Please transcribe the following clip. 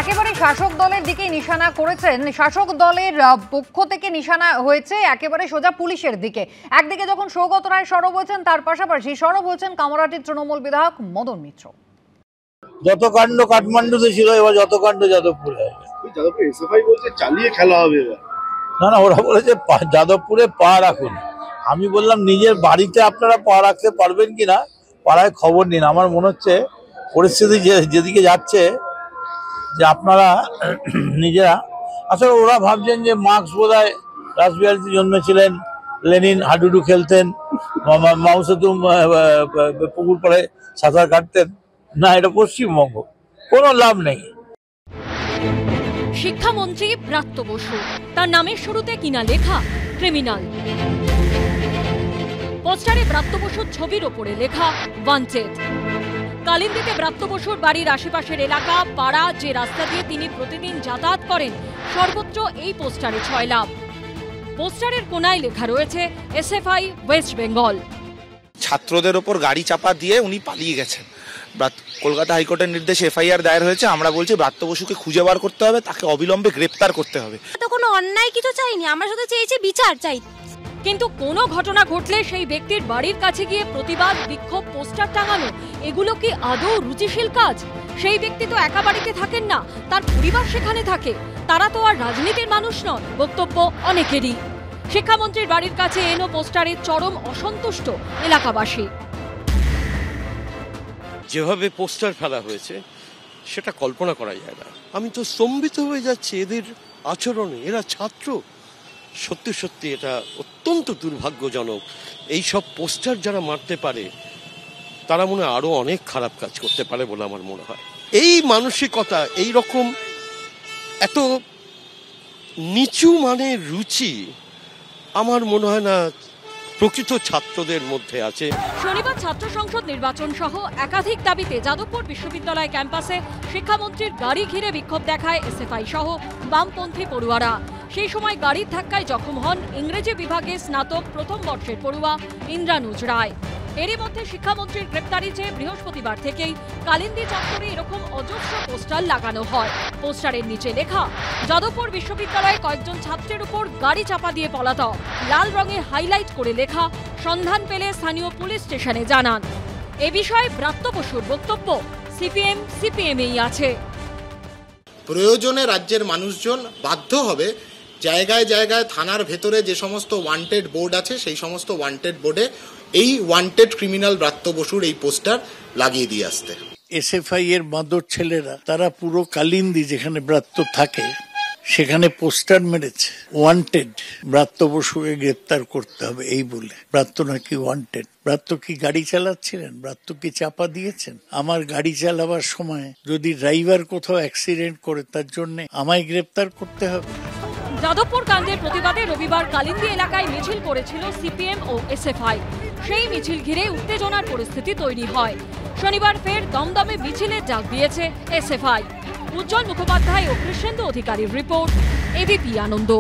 একেবারে শাসক দলের দিকে নিশানা করেছেন, শাসক দলের পক্ষ থেকে নিশানা হয়েছে একেবারে সোজা পুলিশের দিকে। একদিকে যখন সৌগত রায় সরব হয়েছেন, তার পাশাপাশি সরব হয়েছেন কামারহাটির তৃণমূল বিধায়ক মদন মিত্র। যত কাণ্ড কাঠমান্ডুতে ছিল, এবার যত কাণ্ড যাদবপুরে এসএফআই বলছে চালিয়ে খেলা হবে। না, ওরা বলেছে যাদবপুরে পা রাখুন। আমি বললাম নিজের বাড়িতে আপনারা পা রাখতে পারবেন কিনা, পাড়ায় খবর নিন। আমার মনে হচ্ছে পরিস্থিতি যেদিকে যাচ্ছে, যে আপনারা নিজেরা আসলে ওরা ভাবছেন যে মার্কস বোধহয় রাসবিহারীতে জন্মেছিলেন, লেনিন হাডুডু খেলতেন, মাও সেতুং পুকুর পাড়ে সাঁতার কাটতেন। না, এটা পশ্চিমবঙ্গ, কোনো লাভ নেই। শিক্ষামন্ত্রী ব্রাত্য বসু, তার নামের শুরুতে কিনা লেখা ক্রিমিনাল। পোস্টারে ব্রাত্য বসুর ছবির ওপরে লেখা ওয়ান্টেড। কালিন্দিতে ব্রাত্য বসুর বাড়ির আশেপাশের এলাকা, পাড়া, যে রাস্তা দিয়ে তিনি প্রতিদিন যাতায়াত করেন, সর্বত্র এই পোস্টারে ছয়লাভ। পোস্টারের কোনায় লেখা রয়েছে এসএফআই ওয়েস্ট বেঙ্গল। ছাত্রদের ওপর গাড়ি চাপা দিয়ে উনি পালিয়ে গেছেন। কলকাতা হাইকোর্টের নির্দেশে এফআইআর দায়ের হয়েছে। আমরা বলছি ব্রাত্য বসুকে খুঁজে বার করতে হবে, তাকে অবিলম্বে গ্রেপ্তার করতে হবে। তো কোনো অন্যায় কিছু চাইনি, আমরা শুধু চেয়েছি বিচার চাই। কিন্তু কোনো ঘটনা ঘটলে সেই ব্যক্তির বাড়ির কাছে গিয়ে প্রতিবাদ, বিক্ষোভ, পোস্টার টাঙানো, এগুলো কি আদৌ রুচিশীল কাজ? সেই ব্যক্তি তো একা বাড়িতে থাকেন না, তার পরিবার সেখানে থাকে। তারা তো আর রাজনীতির মানুষ নন, বক্তব্য অনেকেরই। শিক্ষামন্ত্রীর বাড়ির কাছে এনো পোস্টারে চরম অসন্তুষ্ট এলাকাবাসী। যেভাবে পোস্টার ফেলা হয়েছে সেটা কল্পনা করা যায় না। আমি তো স্তম্ভিত হয়ে যাচ্ছি এদের আচরণে। এরা ছাত্র, সত্যি সত্যি এটা অত্যন্ত দুর্ভাগ্যজনক। এই সব পোস্টার যারা মারতে পারে তারা মনে হয় আরো অনেক খারাপ কাজ করতে পারে বলে আমার মনে হয়। এই মানসিকতা, এই রকম এত নিচু মানের রুচি আমার মনে হয় না প্রকৃত ছাত্রদের মধ্যে আছে। শনিবার ছাত্র সংসদ নির্বাচন সহ একাধিক দাবিতে যাদবপুর বিশ্ববিদ্যালয় ক্যাম্পাসে শিক্ষামন্ত্রীর গাড়ি ঘিরে বিক্ষোভ দেখায় এসএফআই সহ বামপন্থী পড়ুয়ারা। সেই সময় গাড়ির ধাক্কায় জখম হন ইংরেজি বিভাগে স্নাতক প্রথম বর্ষের পড়ুয়া ইন্দ্রানুজ রায়। এরই মধ্যে শিক্ষামন্ত্রীর গ্রেপ্তারি চেয়ে বৃহস্পতিবার থেকেই কালিন্দী চত্বরে এরকম অজস্র পোস্টার লাগানো হয়। পোস্টারের নিচে লেখা যাদবপুর বিশ্ববিদ্যালয়ে কয়েকজন ছাত্রের উপর গাড়ি চাপা দিয়ে পলাতক। লাল রঙে হাইলাইট করে লেখা সন্ধান পেলে স্থানীয় পুলিশ স্টেশনে জানান। এ বিষয়ে ব্রাত্য বসুর বক্তব্য, সিপিএমই আছে। প্রয়োজনে রাজ্যের মানুষজন বাধ্য হবে জায়গায় জায়গায় থানার ভেতরে যে সমস্ত ওয়ান্টেড বোর্ড আছে সেই সমস্ত ওয়ান্টেড বোর্ডে এই ওয়ান্টেড ক্রিমিনাল ব্রাত্য বসুর এই পোস্টার লাগিয়ে দিয়ে আসতে। এসএফআই এর মাদর ছেলেরা তারা পুরো কালিন্দি যেখানে ব্রাত্য থাকে সেখানে পোস্টার মেরেছে, ওয়ান্টেড ব্রাত্য বসুকে গ্রেপ্তার করতে হবে এই বলে। ব্রাত্য নাকি ওয়ান্টেড। ব্রাত্য কি গাড়ি চালাচ্ছিলেন? ব্রাত্য কি চাপা দিয়েছেন? আমার গাড়ি চালাবার সময় যদি ড্রাইভার কোথাও অ্যাক্সিডেন্ট করে তার জন্য আমায় গ্রেপ্তার করতে হবে? যাদবপুর কাণ্ডের প্রতিবাদে রবিবার কালিন্দী এলাকায় মিছিল করেছিল সিপিএম ও এসএফআই। সেই মিছিল ঘিরে উত্তেজনার পরিস্থিতি তৈরি হয়। শনিবার ফের দমদমে মিছিলের ডাক দিয়েছে এসএফআই। উজ্জ্বল মুখোপাধ্যায় ও কৃষ্ণেন্দু অধিকারীর রিপোর্ট, এবিপি আনন্দ।